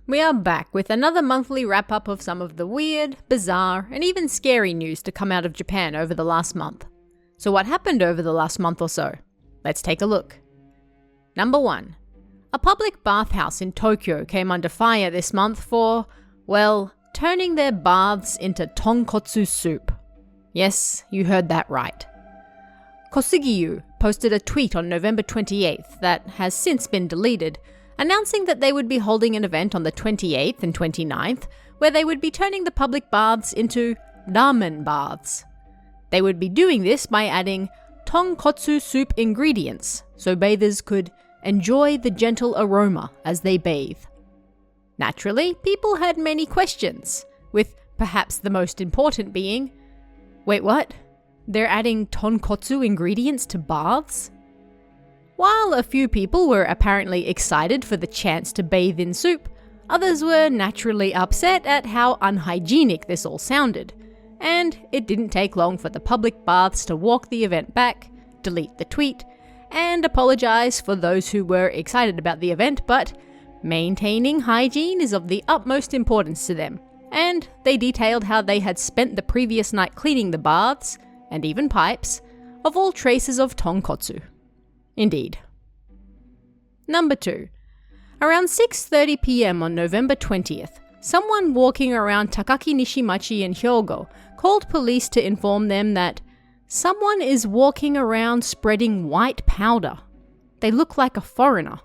We are back with another monthly wrap-up of some of the weird, bizarre, and even scary news to come out of Japan over the last month. So what happened over the last month or so? Let's take a look. Number 1. A public bathhouse in Tokyo came under fire this month for, well, turning their baths into tonkotsu soup. Yes, you heard that right. Kosugiyu posted a tweet on November 28th that has since been deleted, announcing that they would be holding an event on the 28th and 29th where they would be turning the public baths into ramen baths. They would be doing this by adding tonkotsu soup ingredients so bathers could enjoy the gentle aroma as they bathe. Naturally, people had many questions, with perhaps the most important being, wait, what? They're adding tonkotsu ingredients to baths? While a few people were apparently excited for the chance to bathe in soup, others were naturally upset at how unhygienic this all sounded, and it didn't take long for the public baths to walk the event back, delete the tweet, and apologise for those who were excited about the event, but maintaining hygiene is of the utmost importance to them, and they detailed how they had spent the previous night cleaning the baths, and even pipes, of all traces of tonkotsu. Indeed. Number 2. Around 6:30 PM on November 20th, someone walking around Takaki Nishimachi in Hyogo called police to inform them that someone is walking around spreading white powder. They look like a foreigner.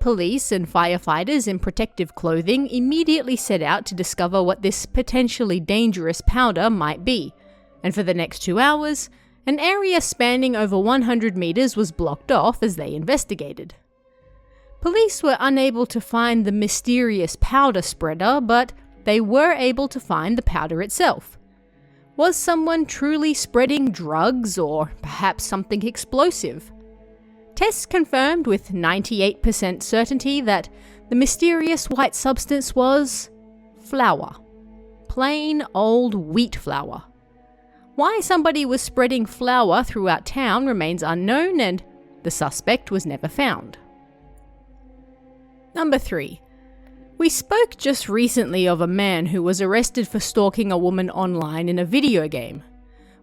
Police and firefighters in protective clothing immediately set out to discover what this potentially dangerous powder might be, and for the next 2 hours, an area spanning over 100 meters was blocked off as they investigated. Police were unable to find the mysterious powder spreader, but they were able to find the powder itself. Was someone truly spreading drugs or perhaps something explosive? Tests confirmed with 98% certainty that the mysterious white substance was flour. Plain old wheat flour. Why somebody was spreading flour throughout town remains unknown, and the suspect was never found. Number 3. We spoke just recently of a man who was arrested for stalking a woman online in a video game.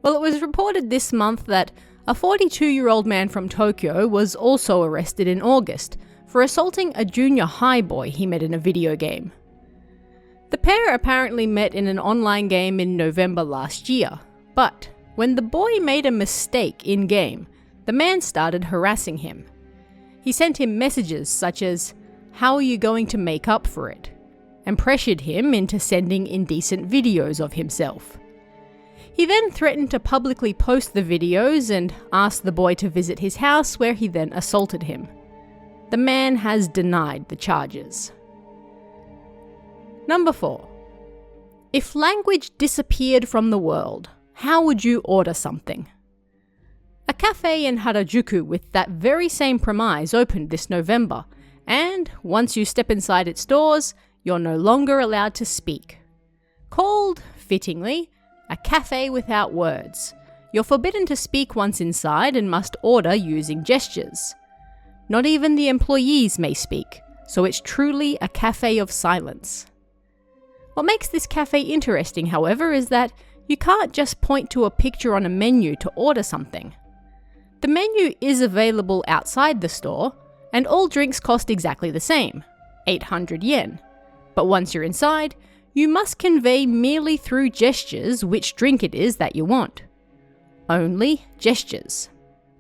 Well, it was reported this month that a 42-year-old man from Tokyo was also arrested in August for assaulting a junior high boy he met in a video game. The pair apparently met in an online game in November last year. But when the boy made a mistake in-game, the man started harassing him. He sent him messages such as, "How are you going to make up for it?" and pressured him into sending indecent videos of himself. He then threatened to publicly post the videos and asked the boy to visit his house, where he then assaulted him. The man has denied the charges. Number 4. If language disappeared from the world, how would you order something? A cafe in Harajuku with that very same premise opened this November, and once you step inside its doors, you're no longer allowed to speak. Called, fittingly, a cafe without words. You're forbidden to speak once inside and must order using gestures. Not even the employees may speak, so it's truly a cafe of silence. What makes this cafe interesting, however, is that you can't just point to a picture on a menu to order something. The menu is available outside the store, and all drinks cost exactly the same, 800 yen. But once you're inside, you must convey merely through gestures which drink it is that you want. Only gestures.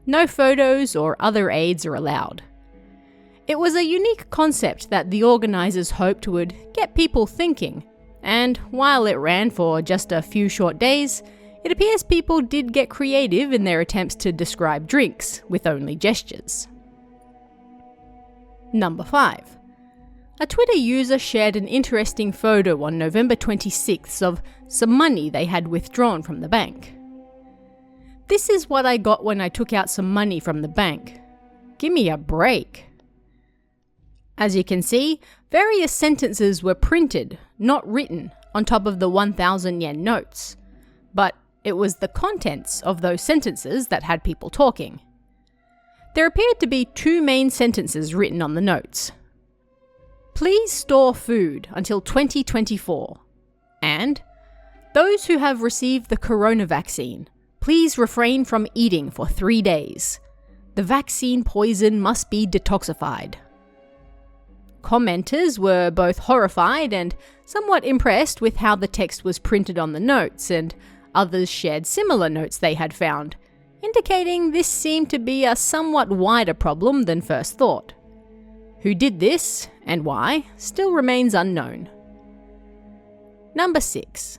No photos or other aids are allowed. It was a unique concept that the organisers hoped would get people thinking, and while it ran for just a few short days, it appears people did get creative in their attempts to describe drinks with only gestures. Number 5. A Twitter user shared an interesting photo on November 26th of some money they had withdrawn from the bank. "This is what I got when I took out some money from the bank. Give me a break." As you can see, various sentences were printed, not written, on top of the 1,000 yen notes. But it was the contents of those sentences that had people talking. There appeared to be 2 main sentences written on the notes. please store food until 2024. And those who have received the corona vaccine, please refrain from eating for 3 days. The vaccine poison must be detoxified. Commenters were both horrified and somewhat impressed with how the text was printed on the notes, and others shared similar notes they had found, indicating this seemed to be a somewhat wider problem than first thought. Who did this, and why, still remains unknown. Number 6.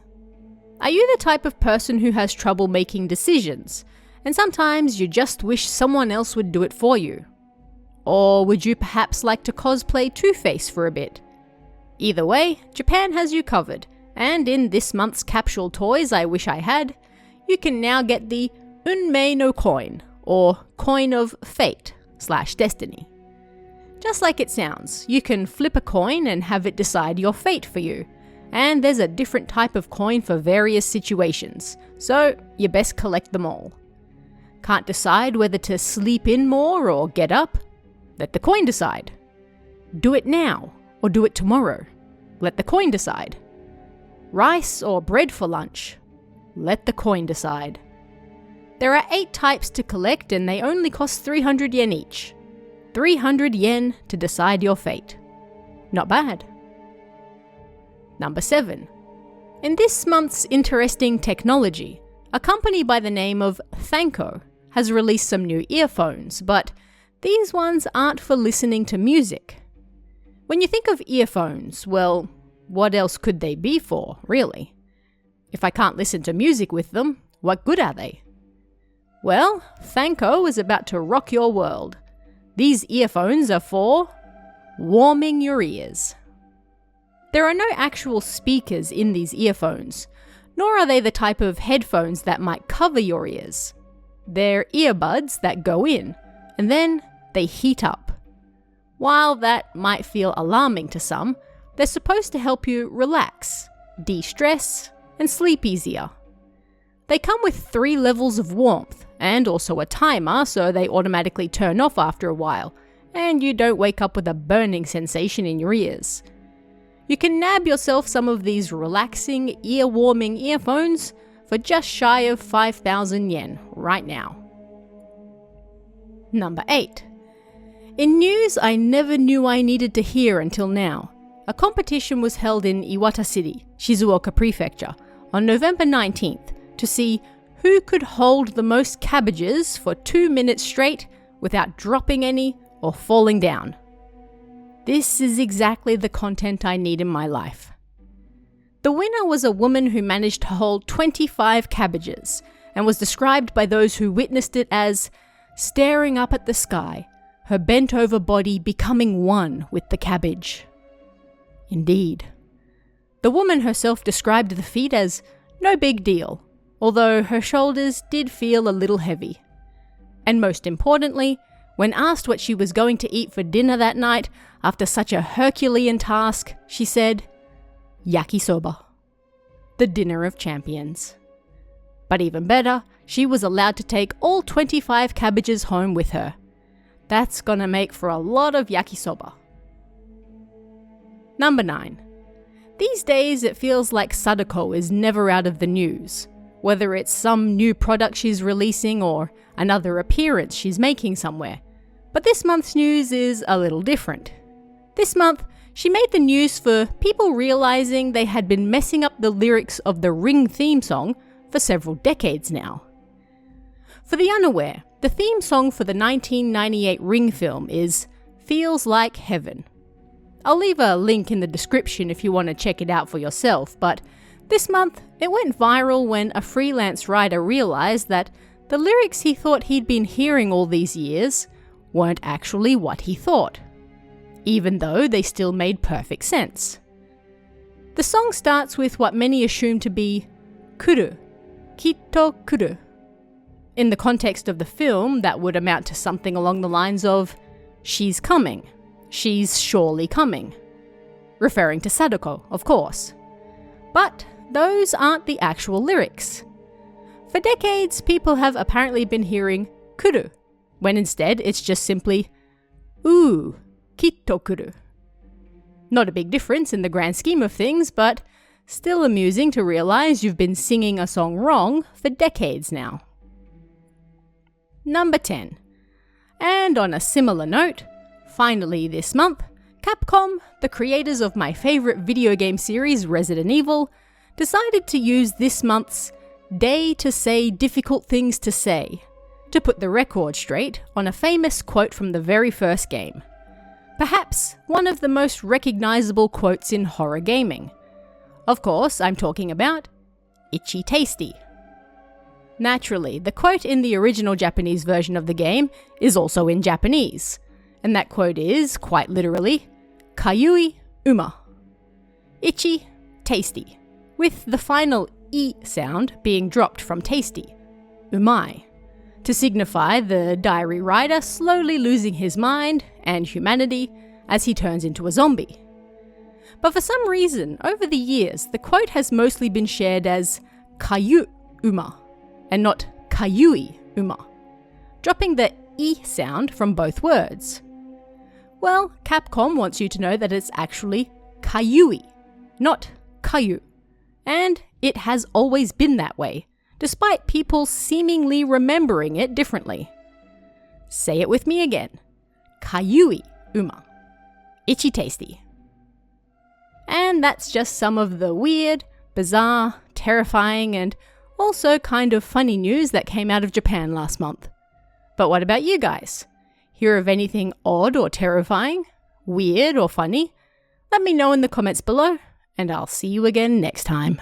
Are you the type of person who has trouble making decisions, and sometimes you just wish someone else would do it for you? Or would you perhaps like to cosplay Two-Face for a bit? Either way, Japan has you covered, and in this month's capsule toys I wish I had, you can now get the Unmei no coin, or coin of fate/destiny. Just like it sounds, you can flip a coin and have it decide your fate for you, and there's a different type of coin for various situations, so you best collect them all. Can't decide whether to sleep in more or get up? Let the coin decide. Do it now or do it tomorrow? Let the coin decide. Rice or bread for lunch? Let the coin decide. There are 8 types to collect and they only cost 300 yen each. 300 yen to decide your fate. Not bad. Number 7. In this month's interesting technology, a company by the name of Sadako has released some new earphones, but these ones aren't for listening to music. When you think of earphones, well, what else could they be for, really? If I can't listen to music with them, what good are they? Well, Sadako is about to rock your world. These earphones are for warming your ears. There are no actual speakers in these earphones, nor are they the type of headphones that might cover your ears. They're earbuds that go in, and then they heat up. While that might feel alarming to some, they're supposed to help you relax, de-stress, and sleep easier. They come with 3 levels of warmth, and also a timer so they automatically turn off after a while, and you don't wake up with a burning sensation in your ears. You can nab yourself some of these relaxing, ear-warming earphones for just shy of 5,000 yen right now. Number 8. In news I never knew I needed to hear until now, a competition was held in Iwata City, Shizuoka Prefecture, on November 19th to see who could hold the most cabbages for 2 minutes straight without dropping any or falling down. This is exactly the content I need in my life. The winner was a woman who managed to hold 25 cabbages and was described by those who witnessed it as staring up at the sky, her bent-over body becoming one with the cabbage. Indeed. The woman herself described the feat as no big deal, although her shoulders did feel a little heavy. And most importantly, when asked what she was going to eat for dinner that night after such a Herculean task, she said, yakisoba, the dinner of champions. But even better, she was allowed to take all 25 cabbages home with her. That's gonna make for a lot of yakisoba. Number 9. These days it feels like Sadako is never out of the news, whether it's some new product she's releasing or another appearance she's making somewhere. But this month's news is a little different. This month, she made the news for people realizing they had been messing up the lyrics of the Ring theme song for several decades now. For the unaware, the theme song for the 1998 Ring film is Feels Like Heaven. I'll leave a link in the description if you want to check it out for yourself, but this month it went viral when a freelance writer realized that the lyrics he thought he'd been hearing all these years weren't actually what he thought, even though they still made perfect sense. The song starts with what many assume to be kuru, kitto kuru. In the context of the film, that would amount to something along the lines of, she's coming, she's surely coming. Referring to Sadako, of course. But those aren't the actual lyrics. For decades, people have apparently been hearing kuru, when instead it's just simply, kitto kuru. Not a big difference in the grand scheme of things, but still amusing to realize you've been singing a song wrong for decades now. Number 10. And on a similar note, finally this month, Capcom, the creators of my favourite video game series Resident Evil, decided to use this month's Day to Say Difficult Things to Say to put the record straight on a famous quote from the very first game. Perhaps one of the most recognisable quotes in horror gaming. Of course, I'm talking about "Itchy Tasty." Naturally, the quote in the original Japanese version of the game is also in Japanese, and that quote is, quite literally, "Kayui uma." Itchy, tasty, with the final "e" sound being dropped from tasty, umai, to signify the diary writer slowly losing his mind and humanity as he turns into a zombie. But for some reason, over the years, the quote has mostly been shared as "kayu uma" and not "kayui uma," dropping the "e" sound from both words. Well, Capcom wants you to know that it's actually "kayui," not "kayu," and it has always been that way, despite people seemingly remembering it differently. Say it with me again. Kayui uma. Itchy tasty. And that's just some of the weird, bizarre, terrifying, and also kind of funny news that came out of Japan last month. But what about you guys? Hear of anything odd or terrifying? Weird or funny? Let me know in the comments below, and I'll see you again next time.